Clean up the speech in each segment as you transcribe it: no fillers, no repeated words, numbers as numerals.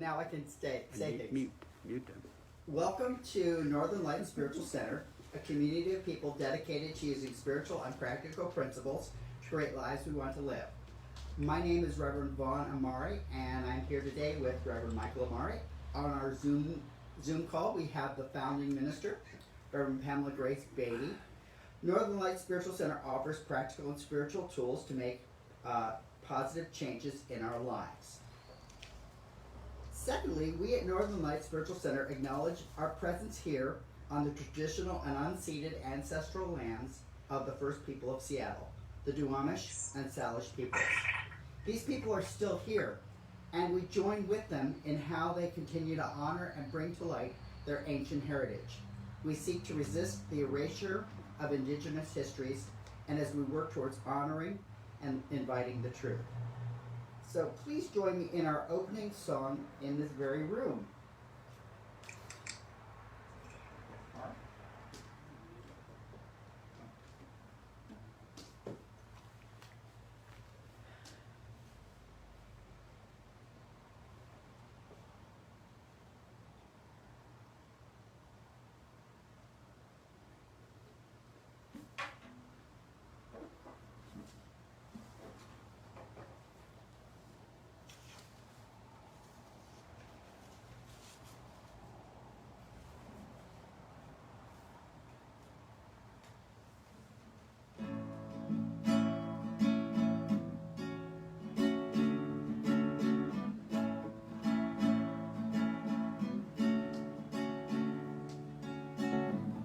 now I can say things. Mute them. Welcome to Northern Light Spiritual Center, a community of people dedicated to using spiritual and practical principles to create lives we want to live. My name is Reverend Mykal Amaré, and I'm here today with Reverend Mykal Amaré. On our Zoom call, we have the founding minister, Reverend Pamela Grace Beatty. Northern Light Spiritual Center offers practical and spiritual tools to make positive changes in our lives. Secondly, we at Northern Light Spiritual Center acknowledge our presence here on the traditional and unceded ancestral lands of the first people of Seattle, the Duwamish and Salish peoples. These people are still here, and we join with them in how they continue to honor and bring to light their ancient heritage. We seek to resist the erasure of indigenous histories, and as we work towards honoring and inviting the truth. So please join me in our opening song in this very room.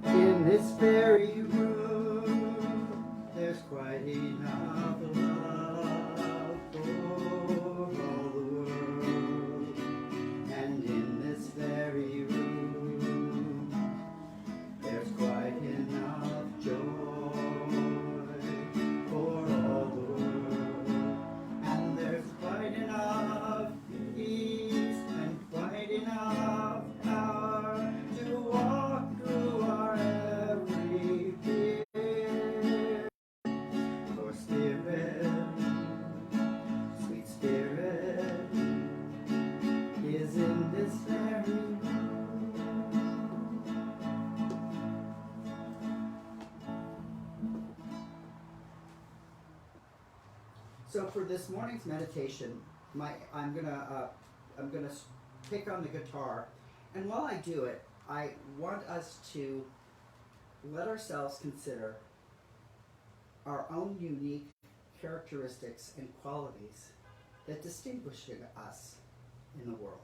In this very room, there's quite enough love for all the world. And in this very room, there's quite enough joy for all the world. And there's quite enough peace and quite enough power to walk through our every fear. For Spirit, sweet Spirit, is in this very room. So for this morning's meditation, I'm gonna pick on the guitar, and while I do it, I want us to let ourselves consider our own unique characteristics and qualities that distinguish us in the world.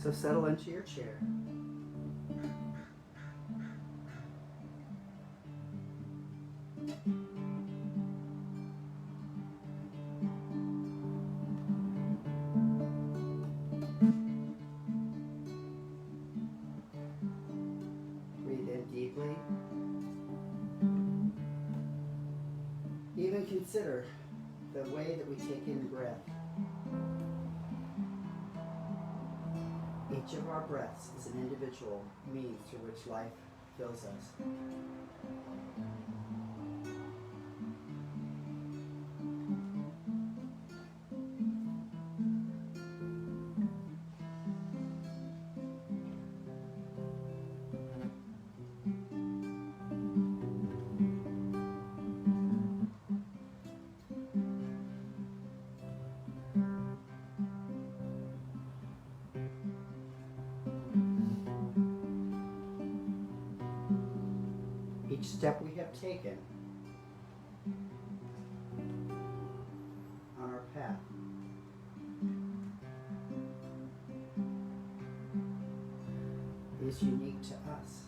So settle into your chair. Breathe in deeply. Even consider the way that we take in breath. Each of our breaths is an individual means through which life fills us. Each step we have taken on our path is unique to us.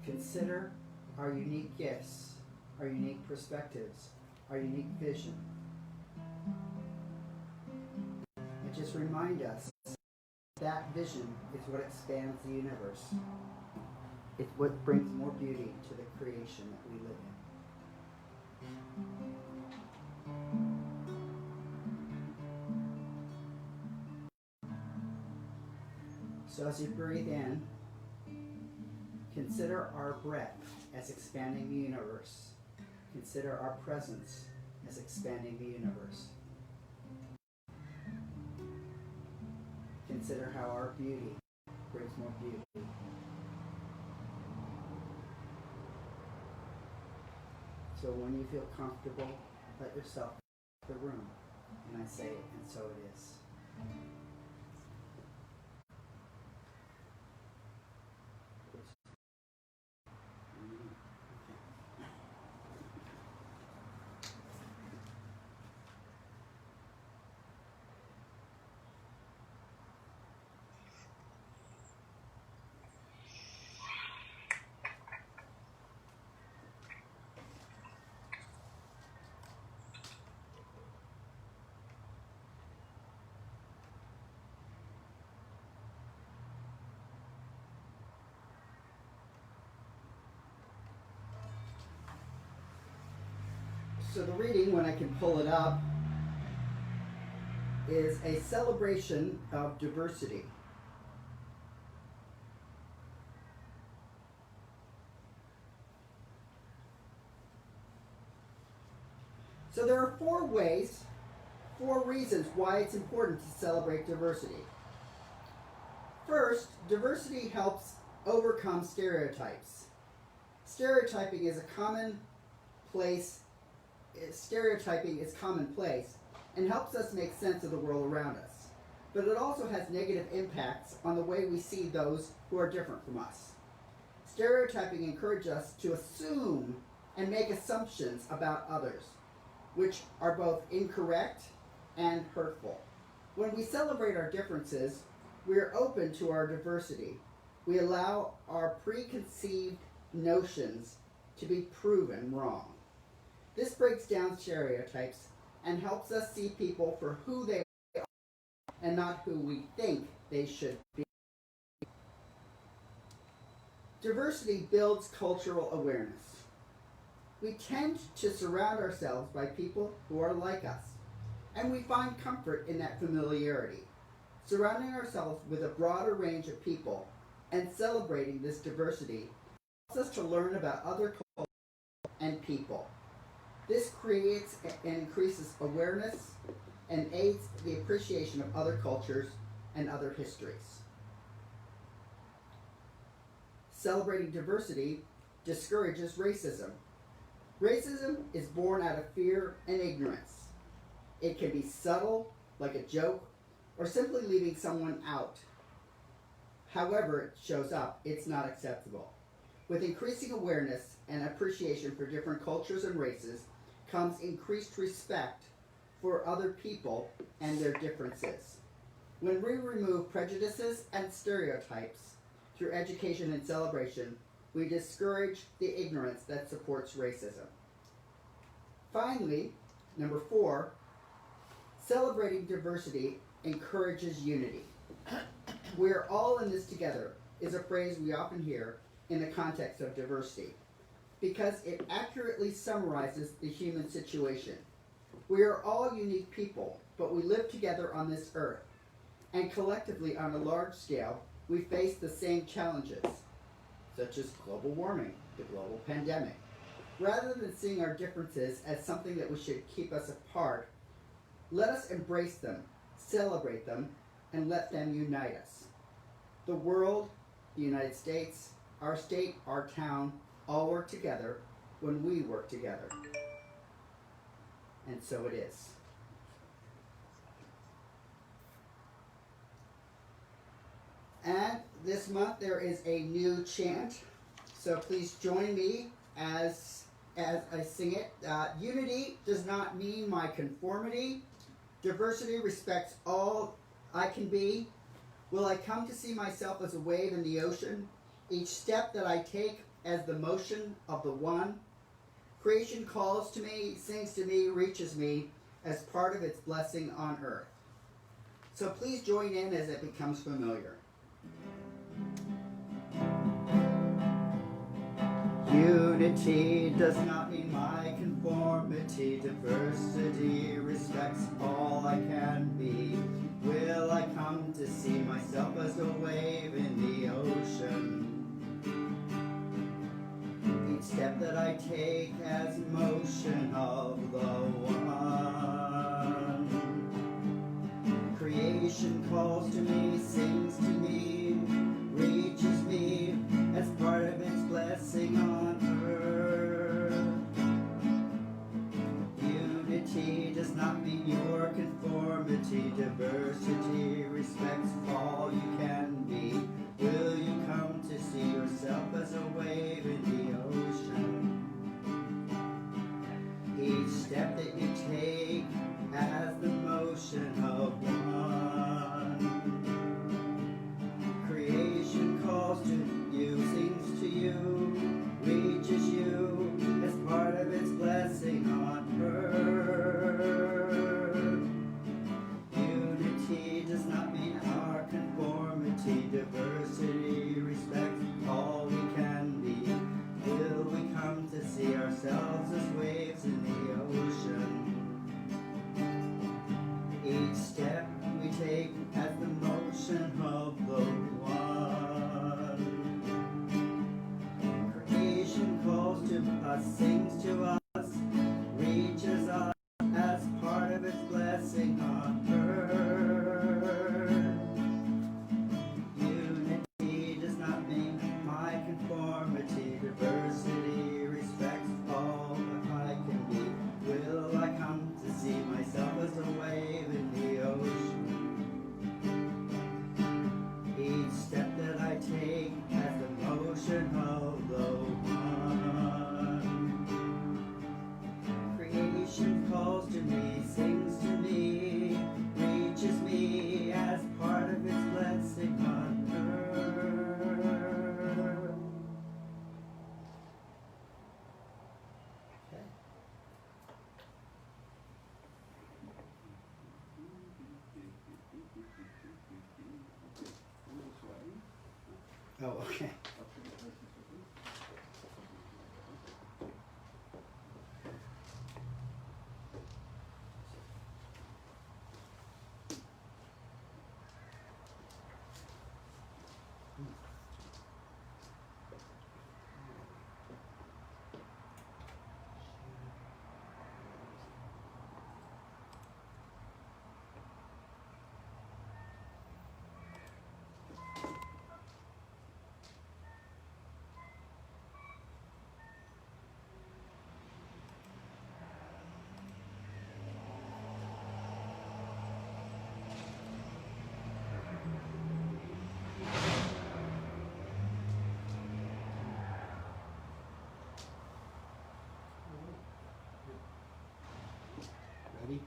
Consider our unique gifts, our unique perspectives, our unique vision. And just remind us that vision is what expands the universe. It's what brings more beauty to the creation that we live in. So as you breathe in, consider our breath as expanding the universe. Consider our presence as expanding the universe. Consider how our beauty brings more beauty. So when you feel comfortable, let yourself leave the room. And I say, and so it is. So the reading, when I can pull it up, is a celebration of diversity. So there are four reasons why it's important to celebrate diversity. First, diversity helps overcome stereotypes. Stereotyping is commonplace and helps us make sense of the world around us. But it also has negative impacts on the way we see those who are different from us. Stereotyping encourages us to assume and make assumptions about others, which are both incorrect and hurtful. When we celebrate our differences, we are open to our diversity. We allow our preconceived notions to be proven wrong. This breaks down stereotypes and helps us see people for who they are and not who we think they should be. Diversity builds cultural awareness. We tend to surround ourselves by people who are like us, and we find comfort in that familiarity. Surrounding ourselves with a broader range of people and celebrating this diversity helps us to learn about other cultures and people. This creates and increases awareness and aids the appreciation of other cultures and other histories. Celebrating diversity discourages racism. Racism is born out of fear and ignorance. It can be subtle, like a joke, or simply leaving someone out. However it shows up, it's not acceptable. With increasing awareness and appreciation for different cultures and races comes increased respect for other people and their differences. When we remove prejudices and stereotypes through education and celebration, we discourage the ignorance that supports racism. Finally, number 4, celebrating diversity encourages unity. We're all in this together is a phrase we often hear in the context of diversity because it accurately summarizes the human situation. We are all unique people, but we live together on this earth, and collectively on a large scale, we face the same challenges, such as global warming, the global pandemic. Rather than seeing our differences as something that we should keep us apart, let us embrace them, celebrate them, and let them unite us. The world, the United States, our state, our town, all work together when we work together. And so it is. And this month there is a new chant, so please join me as I sing it. Unity does not mean my conformity. Diversity respects all I can be. Will I come to see myself as a wave in the ocean? Each step that I take as the motion of the one. Creation calls to me, sings to me, reaches me as part of its blessing on earth. So please join in as it becomes familiar. Unity does not mean my conformity. Diversity respects all I can be. Will I come to see myself as a wave in the ocean? Each step that I take as motion of the one. Creation calls to me, sings to me, reaches me as part of its blessing on earth. Unity does not mean your conformity. Diversity respects all you can be. Will you come to see yourself as a wave in the ocean? Each step that you take as the motion of one. Creation calls to you, sings to you, reaches you as part of its blessing on earth. Unity does not mean our conformity. Diversity respects all we can be. Will we come to see ourselves as waves in the ocean? Each step we take as the motion of the one. Creation calls to us, sings to us, reaches us as part of its blessing on earth. Unity does not mean my conformity. Diversity respects all that I can be. Will I come to see myself as a wave in the ocean? Each step that I take has the motion of the one. Creation calls to me, sings to me, reaches me as part of its blessing on earth. Okay. Oh, okay. Ready?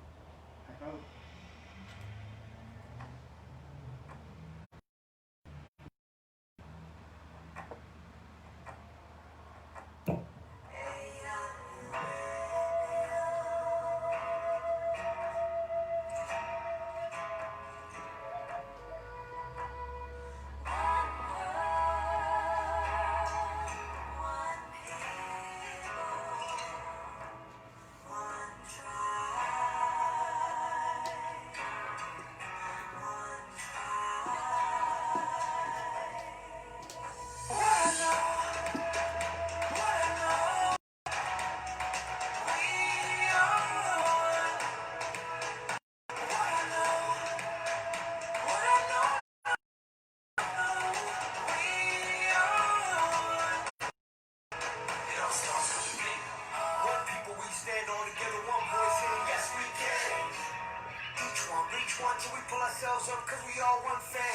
Till we pull ourselves up, cause we all one fan.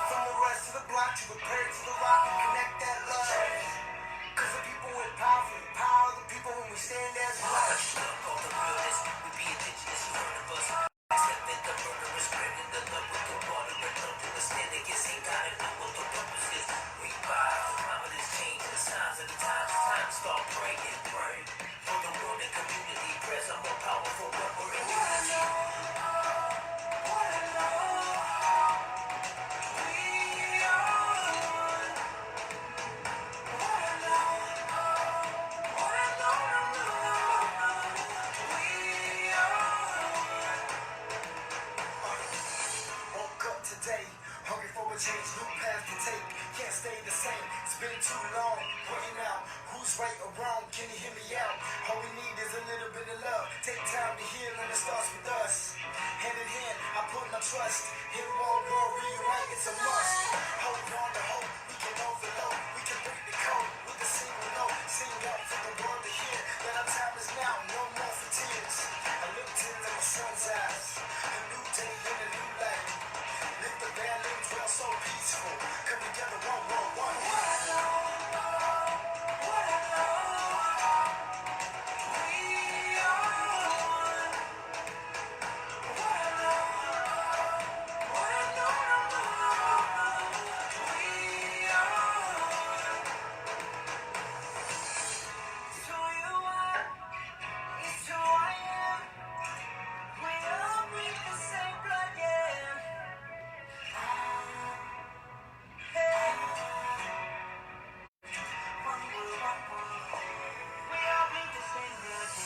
From the rest of the block to the parrot to the rock and connect that love. Cause the people with power for the power of the people when we stand as one. All the realness, we be indigenous, you heard of us. Accepting the murderers, spreading the love with the water and understanding. Yes, ain't gotta know what the purpose is. We start praying. For the world and community, prayers are more powerful when we're in unity. Woke up today, hungry for a change, new path to take. Can't stay the same, it's been too long. Working out who's right or wrong, can you hear me out? All we need is a little bit of love. Take time to heal and it starts with us. Hand in hand, I put my trust. Hit a wall, girl, rewrite, it's a must. Hold on to hope, we can overload. We can break the code with a single note. Sing out for the world to hear that our time is now, no more for tears. I looked into my son's eyes, a new day in a new life. Live the valley, dwell so peaceful. Come together, one, one, one.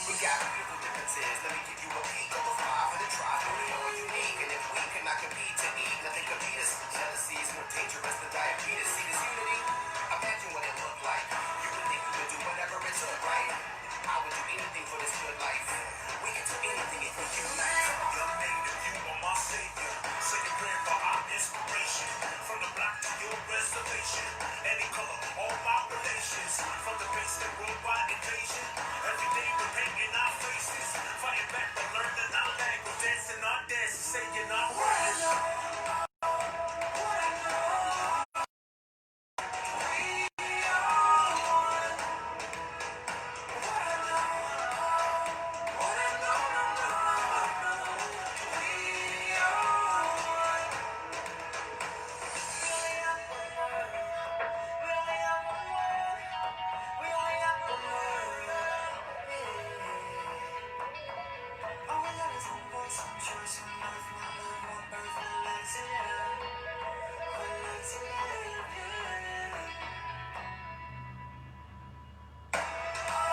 We got beautiful differences. Let me give you a peek of the five of the tribe. We know we're unique, and if we cannot compete to eat, nothing can beat us. Jealousy is more dangerous than diabetes. See this unity? Imagine what it looked like. You would think we could do whatever it took, right? I would do anything for this good life. We can do anything if we unite. Young native, you are my savior. Say a prayer for our inspiration. From the block to your reservation. Any color, all my relations. From the basement, worldwide invasion. Every day we're painting our faces. Fighting back but learning our language. Dancing our dance, saying our words.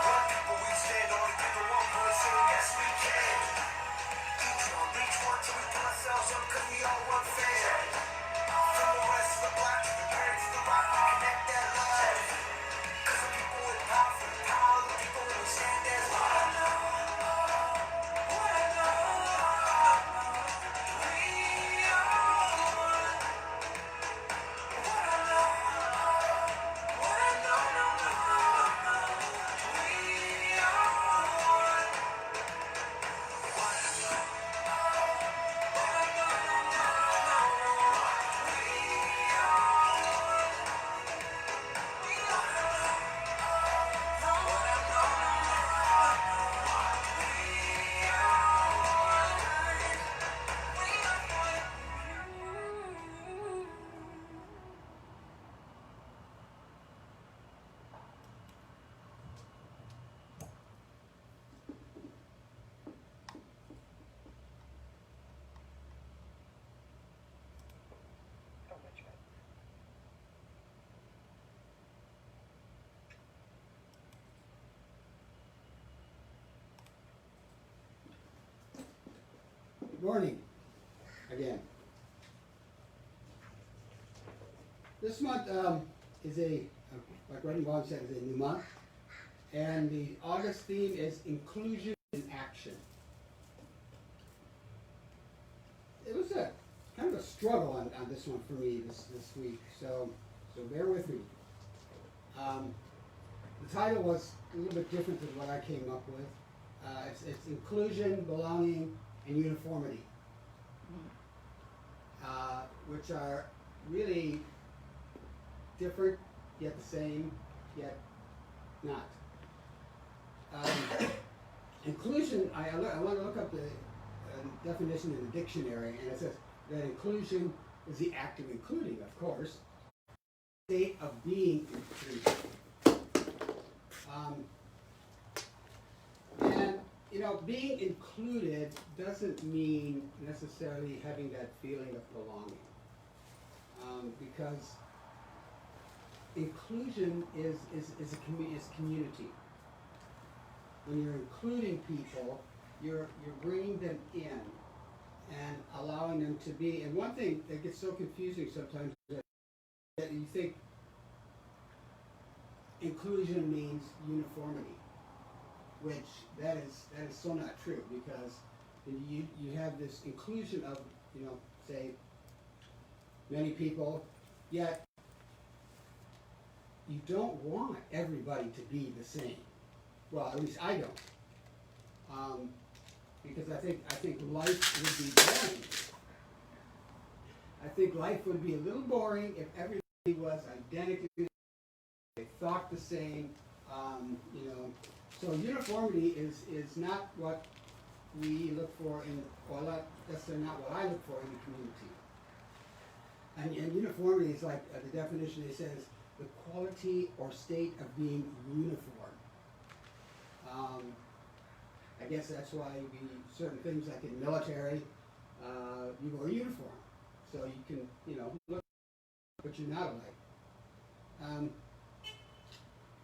One people we stand, all together, one voice, saying yes we can. Each one till we pull ourselves up, 'cause we all one fan. From the west to the block, to the bird to the rock, we connect that love. 'Cause the people with power, for the power of the people, we stand as one. Good morning, again. This month is like Reddy Vaughn said, is a new month, and the August theme is inclusion in action. It was a kind of a struggle on this one for me this week, so bear with me. The title was a little bit different than what I came up with. It's inclusion, belonging, and uniformity, which are really different, yet the same, yet not. Inclusion, I want to look up the definition in the dictionary, and it says that inclusion is the act of including, of course, state of being included. being included doesn't mean necessarily having that feeling of belonging, because inclusion is community. When you're including people, you're bringing them in and allowing them to be. And one thing that gets so confusing sometimes is that you think inclusion means uniformity, which that is so not true, because you have this inclusion of, say, many people, yet you don't want everybody to be the same. Well, at least I don't, because I think life would be boring. I think life would be a little boring if everybody was identically the same, they thought the same, So uniformity is not what we look for that's not what I look for in the community. And uniformity is like the definition, it says, the quality or state of being uniform. I guess that's why certain things like in military, you wear a uniform, so you can, look, but you're not alike.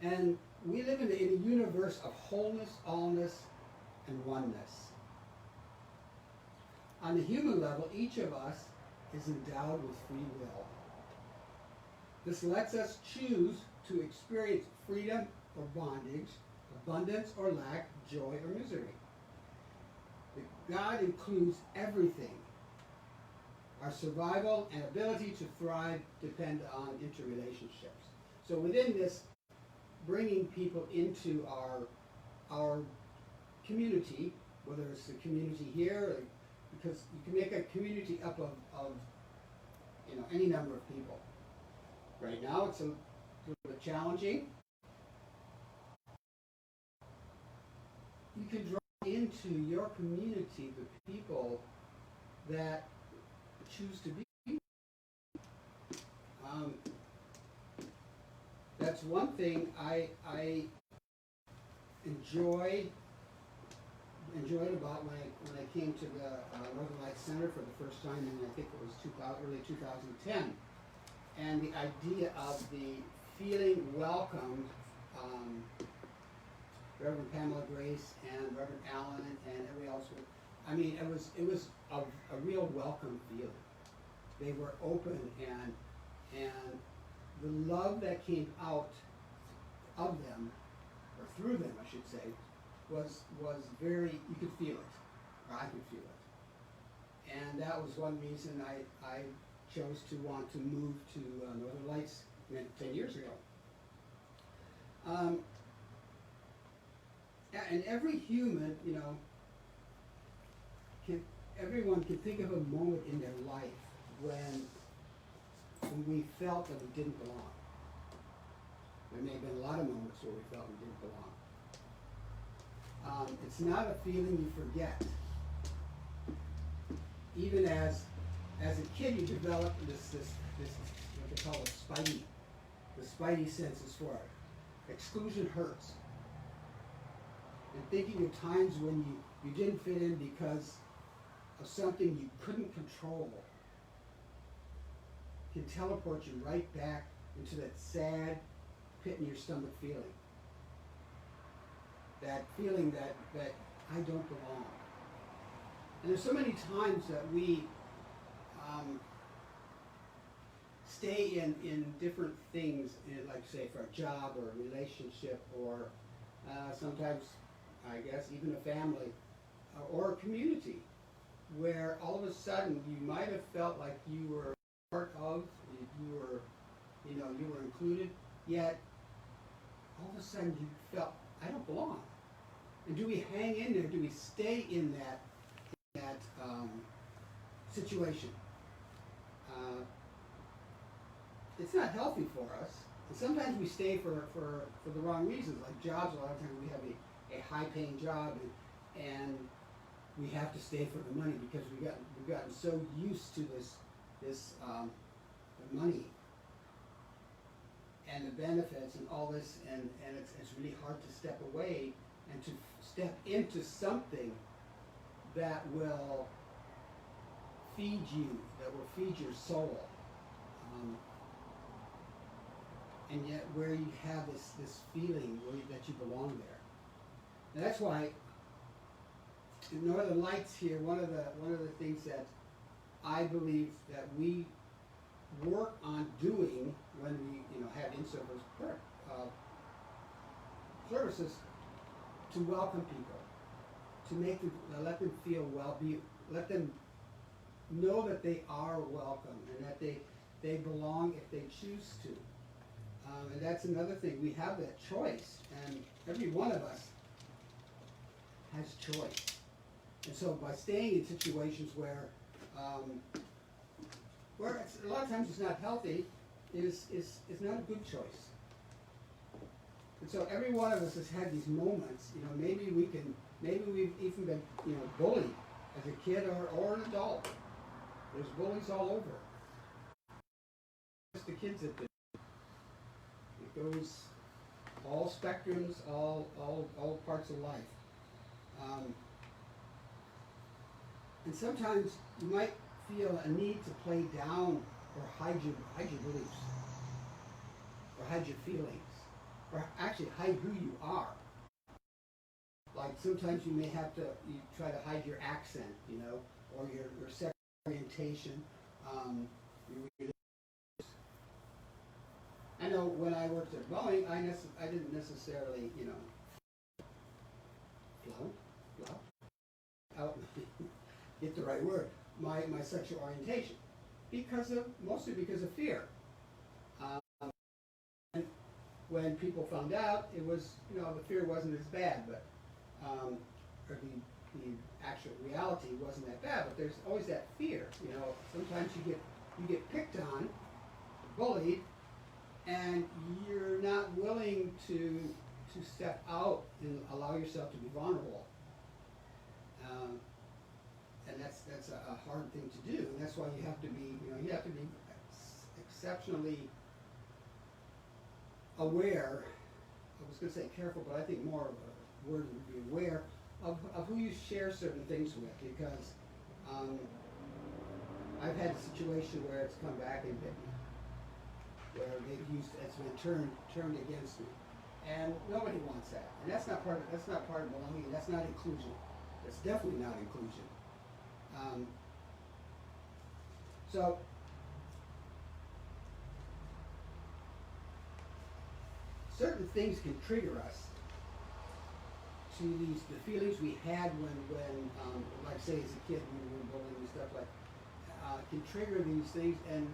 And we live in a universe of wholeness, allness, and oneness. On the human level, each of us is endowed with free will. This lets us choose to experience freedom or bondage, abundance or lack, joy or misery. God includes everything. Our survival and ability to thrive depend on interrelationships. So within this, bringing people into our community, whether it's the community here, or, because you can make a community up of any number of people. Right now it's a little bit challenging. You can draw into your community the people that choose to be. That's one thing I enjoyed about when I came to the Northern Lights Center for the first time in, I think it was early 2010, and the idea of the feeling welcomed. Reverend Pamela Grace and Reverend Allen and everybody else. It was a real welcome feeling. They were open, and the love that came out of them, or through them, I should say, was very, you could feel it, or I could feel it. And that was one reason I chose to want to move to Northern Lights 10 years ago. And every human, everyone can think of a moment in their life when we felt that we didn't belong. There may have been a lot of moments where we felt we didn't belong. It's not a feeling you forget. Even as a kid, you develop this what they call the spidey senses for it. Exclusion hurts. And thinking of times when you didn't fit in because of something you couldn't control can teleport you right back into that sad pit in your stomach feeling. That feeling that I don't belong. And there's so many times that we stay in different things, like say for a job or a relationship, or sometimes, I guess, even a family or a community, where all of a sudden you might have felt like you were part of, you were included, yet all of a sudden you felt, I don't belong. And do we hang in there? Do we stay in that situation? It's not healthy for us. And sometimes we stay for the wrong reasons. Like jobs, a lot of times we have a high-paying job, and we have to stay for the money because we've gotten so used to this the money and the benefits and all this, and it's really hard to step away and to step into something that will feed you, that will feed your soul. And yet where you have this feeling that you belong there. And that's why in Northern Lights here, one of the things that I believe that we work on doing when we have in-service services, to welcome people, to make them, let them feel let them know that they are welcome and that they belong if they choose to. And that's another thing, we have that choice, and every one of us has choice. And so by staying in situations where it's, a lot of times it's not healthy, is not a good choice. And so every one of us has had these moments, maybe we've even been, bullied as a kid or an adult. There's bullies all over. Just the kids that do. It goes all spectrums, all parts of life. And sometimes you might feel a need to play down or hide your beliefs, or hide your feelings, or actually hide who you are. Like sometimes you may have to, you try to hide your accent, or your sexual orientation. I know when I worked at Boeing, I didn't necessarily, flout, out, get the right word, my sexual orientation, mostly because of fear. And when people found out, it was, the fear wasn't as bad, but, or the actual reality wasn't that bad, but there's always that fear, sometimes you get picked on, bullied, and you're not willing to step out and allow yourself to be vulnerable. And that's a hard thing to do, and that's why you have to be exceptionally aware. I was going to say careful, but I think more of a word would be aware of who you share certain things with, because I've had a situation where it's come back and bit me, where it's been turned against me, and nobody wants that. And that's not part of belonging. That's not inclusion. That's definitely not inclusion. So certain things can trigger us to the feelings we had when like say as a kid when we were bullied and stuff like can trigger these things, and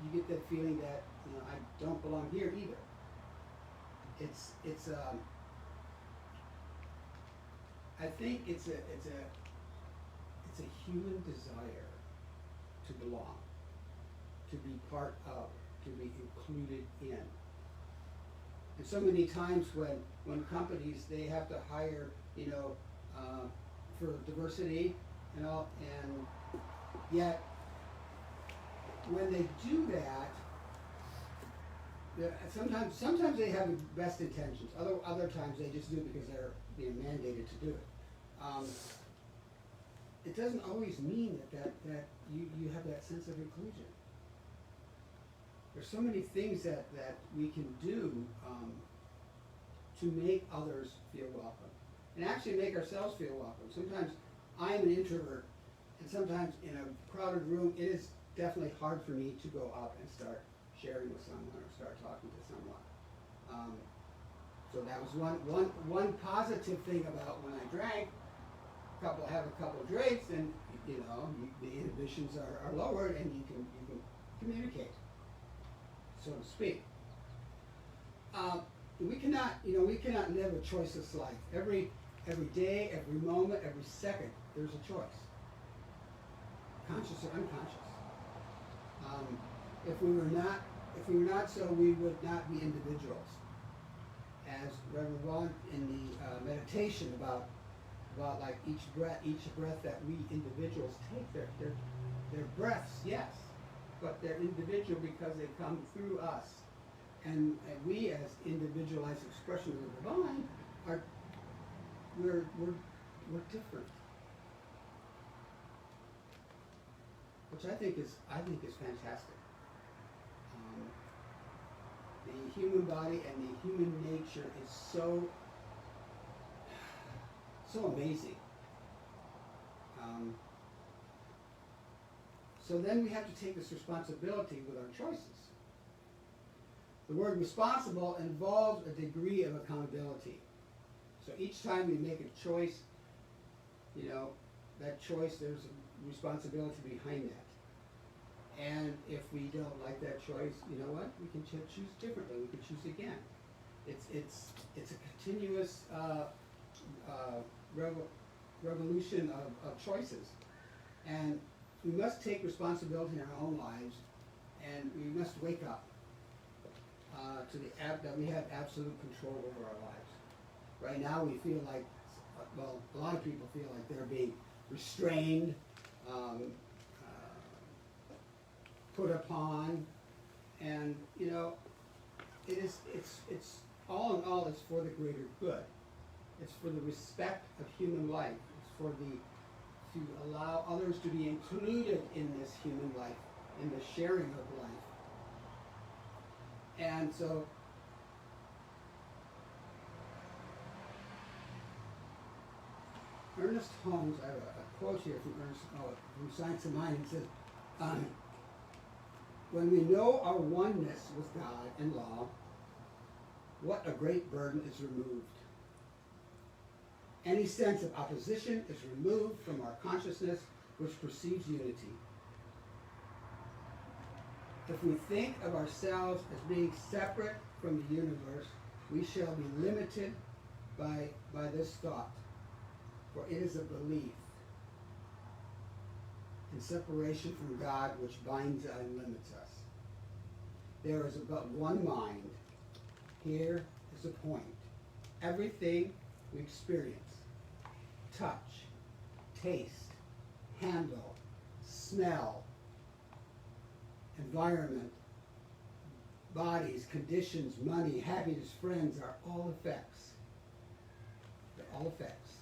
you get that feeling that I don't belong here either. I think it's a human desire to belong, to be part of, to be included in. And so many times when companies, they have to hire, for diversity and all, and yet when they do that, sometimes they have the best intentions. Other times they just do it because they're being mandated to do it. It doesn't always mean that you have that sense of inclusion. There's so many things that we can do to make others feel welcome, and actually make ourselves feel welcome. Sometimes I'm an introvert, and sometimes in a crowded room, it is definitely hard for me to go up and start sharing with someone or start talking to someone. So that was one positive thing about when I drank. Have a couple drinks, and the inhibitions are lowered, and you can communicate, so to speak. We cannot live a choiceless life. Every day, every moment, every second, there's a choice, conscious or unconscious. If we were not so, we would not be individuals. As Reverend Vaughn in the meditation about like each breath that we individuals take, they're breaths, yes, but they're individual because they come through us, and we as individualized expression of the divine are we're different, which I think is fantastic. The human body and the human nature is so amazing. So then we have to take this responsibility with our choices. The word responsible involves a degree of accountability. So each time we make a choice, that choice, there's a responsibility behind that. And if we don't like that choice, you know what? We can choose differently. We can choose again. It's a continuous revolution of choices. And we must take responsibility in our own lives, and we must wake up to that we have absolute control over our lives. Right now we feel like, a lot of people feel like they're being restrained, put upon, and it's all in all, it's for the greater good. It's for the respect of human life. It's for to allow others to be included in this human life, in the sharing of life. And so Ernest Holmes, I have a quote here from Ernest from Science of Mind. It says, when we know our oneness with God and law, what a great burden is removed. Any sense of opposition is removed from our consciousness, which perceives unity. If we think of ourselves as being separate from the universe, we shall be limited by this thought, for it is a belief in separation from God which binds and limits us. There is but one mind. Here is the point. Everything we experience, touch, taste, handle, smell, environment, bodies, conditions, money, happiness, friends are all effects. They're all effects.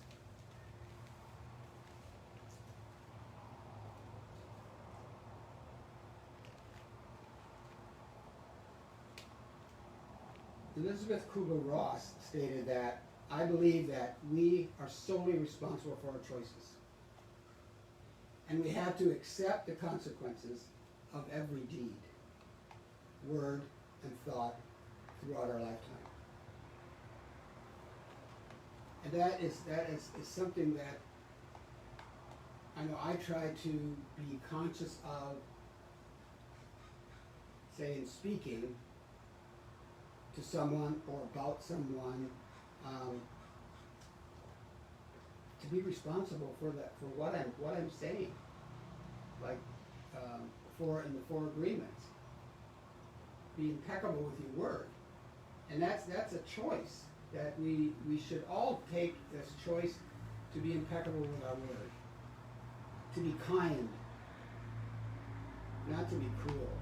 Elizabeth Kubler-Ross stated that, I believe that we are solely responsible for our choices. And we have to accept the consequences of every deed, word, and thought throughout our lifetime. And that is something that I know I try to be conscious of, say, in speaking to someone or about someone, to be responsible for what I'm saying, like in the four agreements. Be impeccable with your word, and that's a choice that we should all take this choice to be impeccable with our word, to be kind, not to be cruel.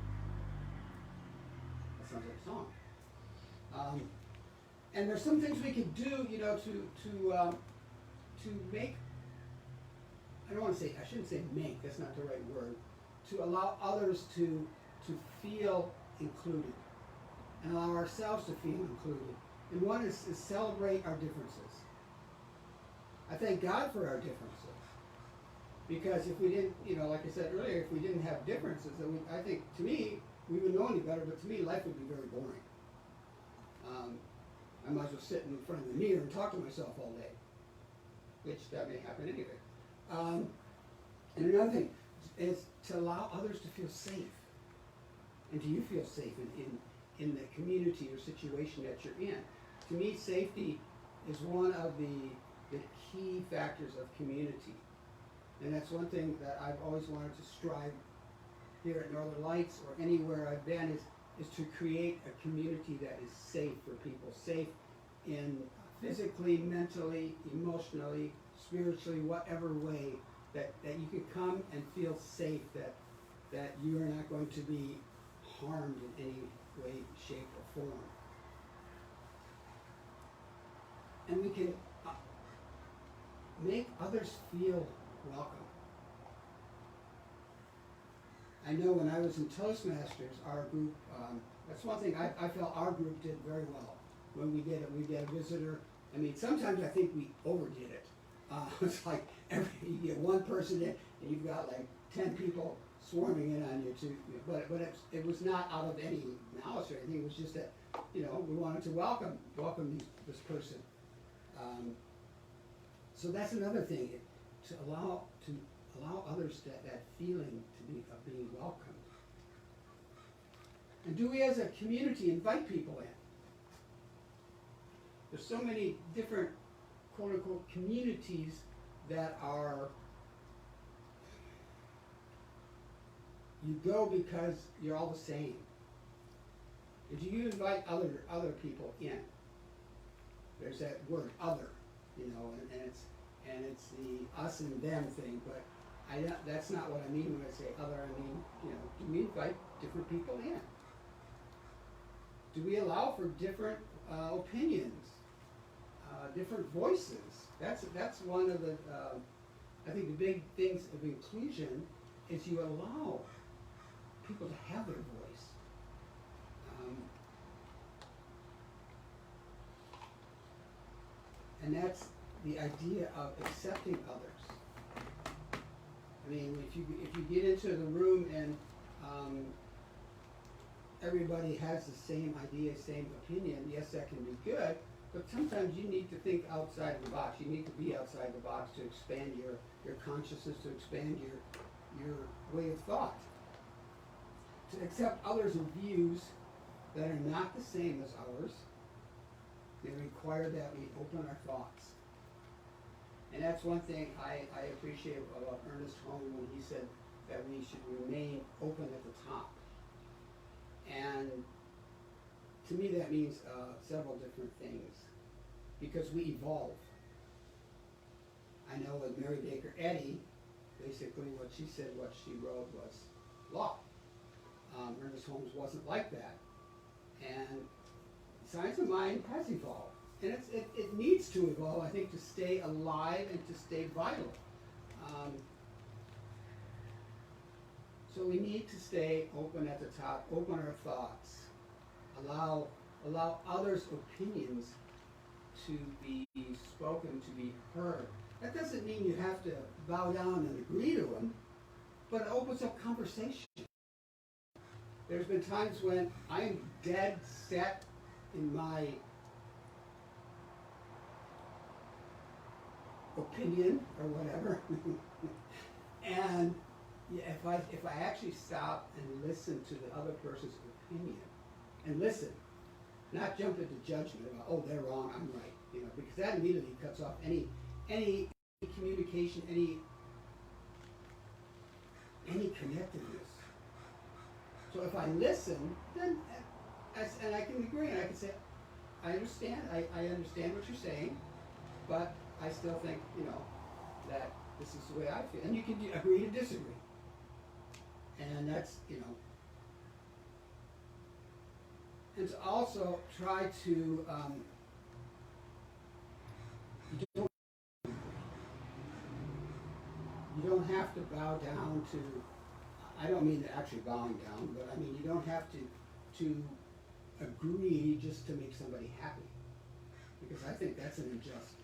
That sounds like a song. And there's some things we could do, to make, I shouldn't say make, that's not the right word, to allow others to feel included, and allow ourselves to feel included. And one is celebrate our differences. I thank God for our differences, because if we didn't, like I said earlier, if we didn't have differences, then I think, to me, we wouldn't know any better, but to me, life would be very boring. I might as well sit in front of the mirror and talk to myself all day, which that may happen anyway. And another thing is to allow others to feel safe. And do you feel safe in the community or situation that you're in? To me, safety is one of the key factors of community. And that's one thing that I've always wanted to strive here at Northern Lights or anywhere I've been is to create a community that is safe for people, safe in physically, mentally, emotionally, spiritually, whatever way, that you can come and feel safe, that you are not going to be harmed in any way, shape, or form. And we can make others feel welcome. I know when I was in Toastmasters, our group, that's one thing I felt our group did very well. When we did it, we get a visitor. I mean, sometimes I think we overdid it. It's like you get one person in, and you've got like 10 people swarming in on you too. But it was not out of any malice or anything. It was just that, we wanted to welcome this person. So that's another thing, to allow others that feeling of being welcomed. And do we as a community invite people in? There's so many different quote unquote communities that are, you go because you're all the same. And do you invite other people in? There's that word other, and it's the us and them thing, but that's not what I mean when I say other. I mean, do we invite different people in? Do we allow for different opinions, different voices? That's one of the, I think the big things of inclusion is you allow people to have their voice. And that's the idea of accepting others. I mean, if you get into the room and everybody has the same idea, same opinion, yes, that can be good, but sometimes you need to think outside the box. You need to be outside the box to expand your consciousness, to expand your way of thought. To accept others' views that are not the same as ours, they require that we open our thoughts. And that's one thing I appreciate about Ernest Holmes when he said that we should remain open at the top. And to me that means several different things, because we evolve. I know with Mary Baker Eddy, basically what she said, what she wrote was law. Ernest Holmes wasn't like that. And science of mind has evolved. And it needs to evolve, I think, to stay alive and to stay vital. So we need to stay open at the top, open our thoughts, allow others' opinions to be spoken, to be heard. That doesn't mean you have to bow down and agree to them, but it opens up conversation. There's been times when I'm dead set in my opinion or whatever, and if I actually stop and listen to the other person's opinion, and listen, not jump into judgment about, oh, they're wrong, I'm right, because that immediately cuts off any communication, any connectedness. So if I listen, then and I can agree, and I can say, I understand what you're saying, but I still think, that this is the way I feel. And you can agree to disagree. And that's, and to also try to, you don't have to bow down to, I don't mean actually bowing down, but I mean you don't have to agree just to make somebody happy, because I think that's an injustice.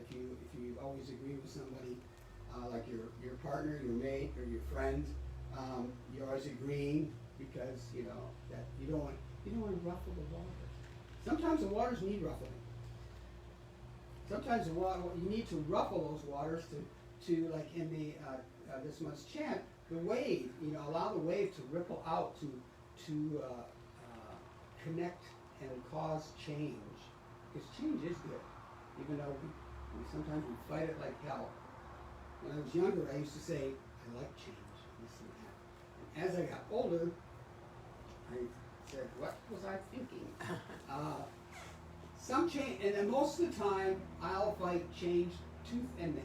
If you always agree with somebody, like your partner, your mate, or your friend, you're always agreeing because that you don't want to ruffle the waters. Sometimes the waters need ruffling. Sometimes you need to ruffle those waters to like in the this month's chant, the wave. Allow the wave to ripple out to connect and cause change, because change is good, even though sometimes we fight it like hell. When I was younger, I used to say, I like change, this and that. And as I got older, I said, what was I thinking? Some change, and then most of the time, I'll fight change tooth and nail.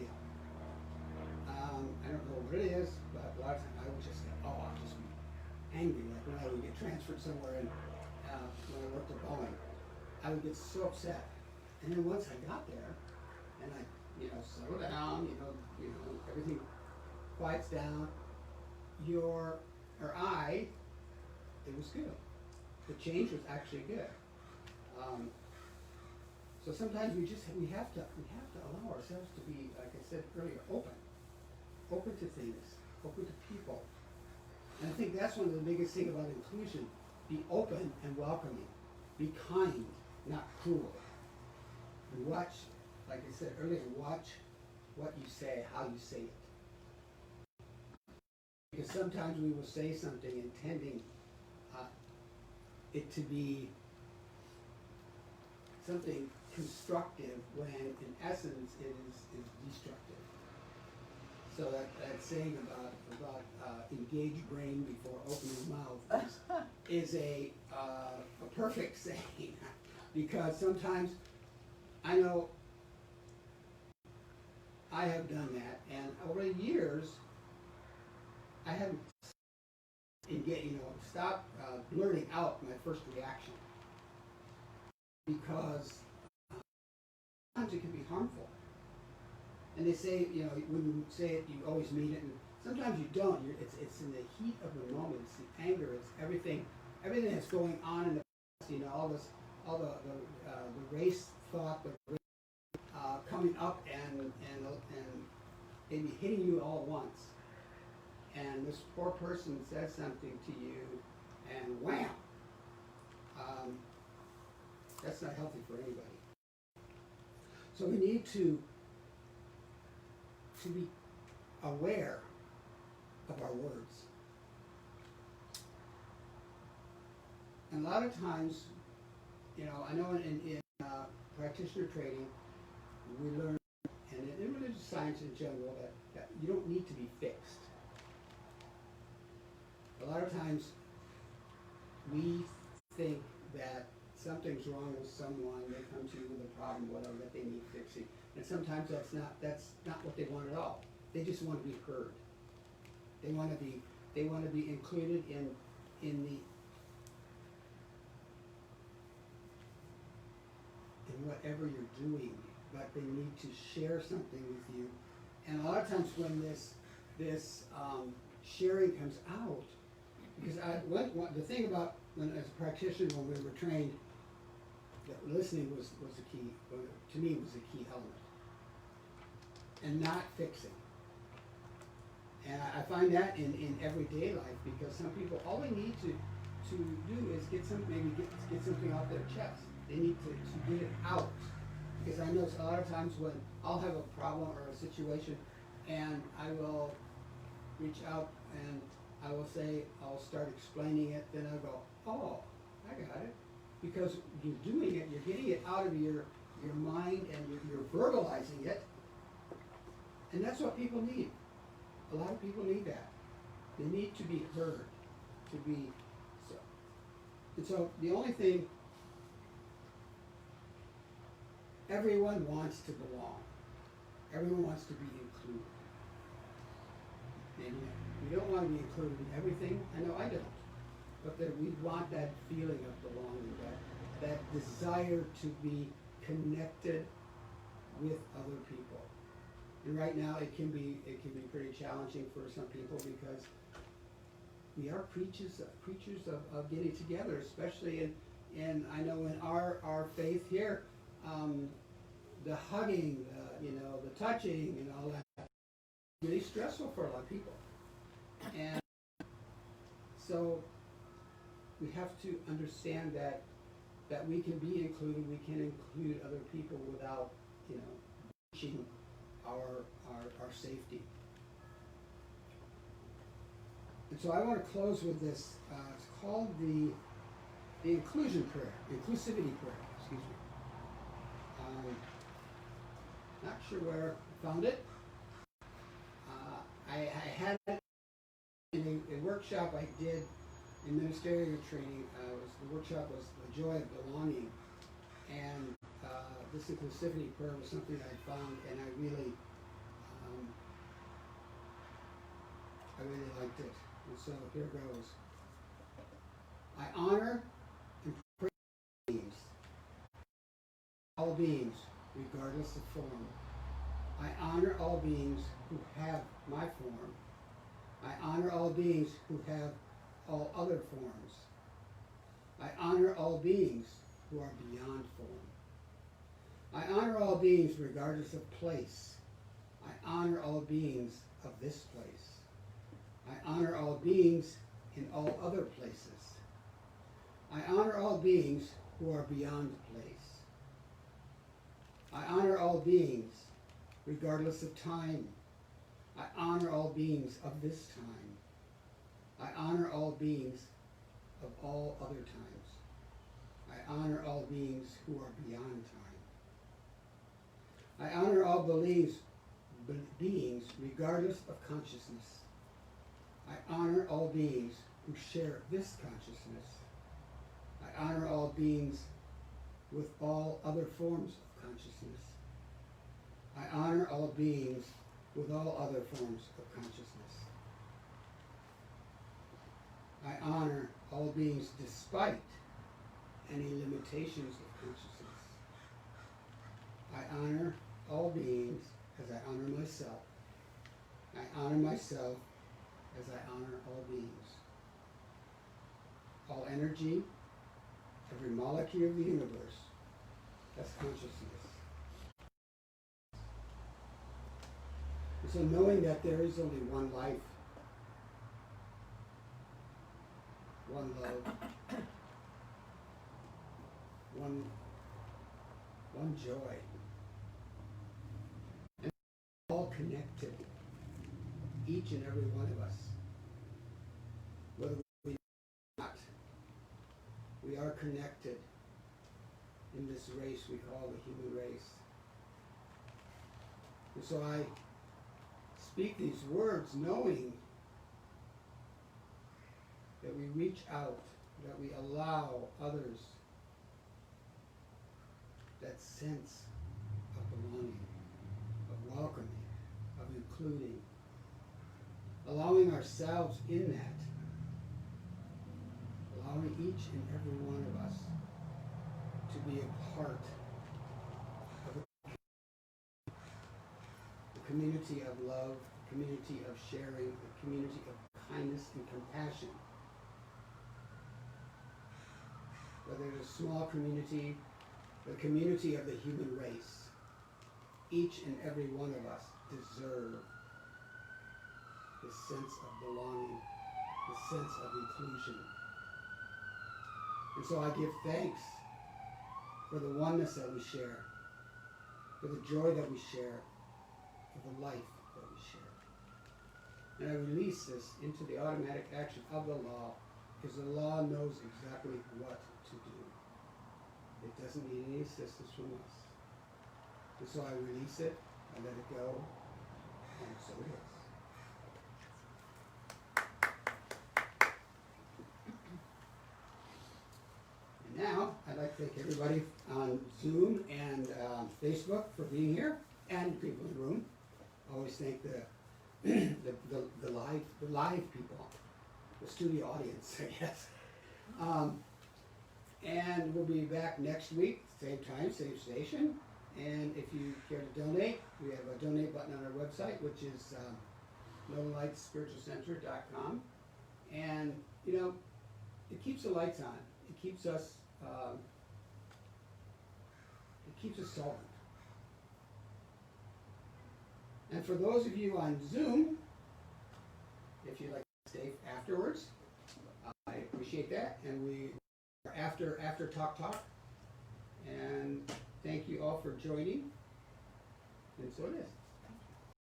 I don't know what it is, but a lot of times I would just say, I'll just be angry. Like when I would get transferred somewhere, and when I worked at Boeing, I would get so upset. And then once I got there, and I settle down, everything quiets down, it was good. The change was actually good. So sometimes we have to allow ourselves to be, like I said earlier, open to things, open to people. And I think that's one of the biggest things about inclusion. Be open and welcoming. Be kind, not cruel. And watch, like I said earlier, watch what you say, how you say it. Because sometimes we will say something intending it to be something constructive when in essence it is destructive. So that saying about engage brain before opening mouth is a perfect saying, because sometimes I know I have done that, and over the years I haven't stopped blurting out my first reaction, because sometimes it can be harmful. And they say, when you say it, you always mean it, and sometimes you don't. It's in the heat of the moment. It's the anger. It's everything that's going on in the past. All the race thought, coming up and maybe hitting you all at once. And this poor person says something to you, and wham! That's not healthy for anybody. So we need to be aware of our words. And a lot of times, I know in practitioner training, we learn, and in religious science in general, that you don't need to be fixed. A lot of times, we think that something's wrong with someone, they come to you with a problem, whatever, that they need fixing. And sometimes that's not what they want at all. They just want to be heard. They want to be included in whatever you're doing, but they need to share something with you. And a lot of times when this sharing comes out, because the thing about as a practitioner, when we were trained, that listening was the key, to me was the key element. And not fixing. And I find that in everyday life, because some people, all they need to do is get something off their chest. They need to get it out. Because I know a lot of times when I'll have a problem or a situation, and I will reach out and I will say, I'll start explaining it, then I'll go, oh, I got it. Because you're doing it, you're getting it out of your mind, and you're verbalizing it. And that's what people need. A lot of people need that. They need to be heard, to be so. And so the only thing, everyone wants to belong. Everyone wants to be included. And we don't want to be included in everything. I know I don't. But that we want that feeling of belonging, that desire to be connected with other people. And right now it can be pretty challenging for some people, because we are creatures of getting together, especially in I know in our faith here, the hugging, the touching and all that, really stressful for a lot of people. And so we have to understand that we can be included, we can include other people without, reaching our safety. And so I want to close with this. It's called the inclusion prayer, inclusivity prayer. Excuse me. Not sure where I found it. I had it in a workshop I did in ministerial training. The workshop was the joy of belonging, and this inclusivity prayer was something that I found, and I really liked it. And so here goes. I honor and praise all beings, regardless of form. I honor all beings who have my form. I honor all beings who have all other forms. I honor all beings who are beyond form. I honor all beings regardless of place. I honor all beings of this place. I honor all beings in all other places. I honor all beings who are beyond place. I honor all beings regardless of time. I honor all beings of this time. I honor all beings of all other times. I honor all beings who are beyond time. I honor all beings regardless of consciousness. I honor all beings who share this consciousness. I honor all beings with all other forms of consciousness. I honor all beings with all other forms of consciousness. I honor all beings despite any limitations of consciousness. I honor all beings as I honor myself. I honor myself as I honor all beings. All energy, every molecule of the universe, that's consciousness. And so knowing that there is only one life, one love, one joy, and all connected, each and every one of us, whether we or not, we are connected in this race we call the human race. And so I speak these words knowing that we reach out, that we allow others that sense of belonging, of welcoming, of including, allowing ourselves in that, allowing each and every one of us to be a part of a community of love, a community of sharing, a community of kindness and compassion. Whether it's a small community, the community of the human race, each and every one of us deserve this sense of belonging, this sense of inclusion. And so I give thanks for the oneness that we share, for the joy that we share, for the life that we share. And I release this into the automatic action of the law, because the law knows exactly what to do. It doesn't need any assistance from us. And so I release it, I let it go, and so it is. And now, I'd like to thank everybody on Zoom and Facebook for being here, and people in the room. I always thank the live people, the studio audience, I guess. And we'll be back next week, same time, same station. And if you care to donate, we have a donate button on our website, which is NorthernLightsSpiritualCenter.com. And, you know, it keeps the lights on. It keeps us solvent. And for those of you on Zoom, if you'd like to stay afterwards, I appreciate that. And we are after talk. And thank you all for joining. And so it is.